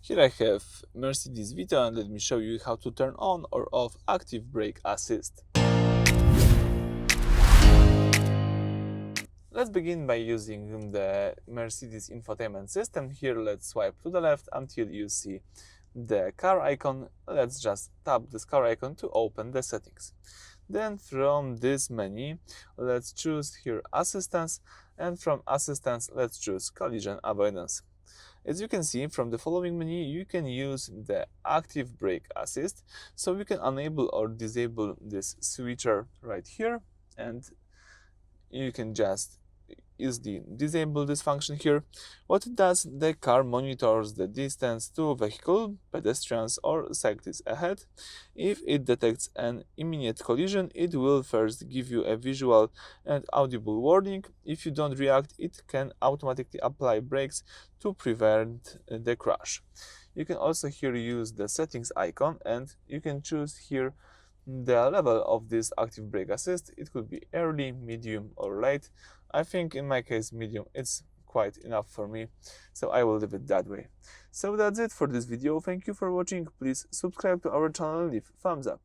Here I have Mercedes Vito, and let me show you how to turn on or off active brake assist. Let's begin by using the Mercedes infotainment system. Here let's swipe to the left until you see the car icon. Let's just tap this car icon to open the settings. Then from this menu, let's choose here Assistance, and from Assistance let's choose Collision Avoidance. As you can see from the following menu, you can use the active brake assist, so you can enable or disable this switcher right here, and you can just easily disable this function here. What it does, the car monitors the distance to vehicle, pedestrians or cyclists ahead. If it detects an imminent collision, it will first give you a visual and audible warning. If you don't react, it can automatically apply brakes to prevent the crash. You can also here use the settings icon, and you can choose here the level of this active brake assist. It could be early, medium or late. I think in my case medium, it's quite enough for me, so I will leave it that way. So that's it for this video. Thank you for watching. Please subscribe to our channel and leave thumbs up.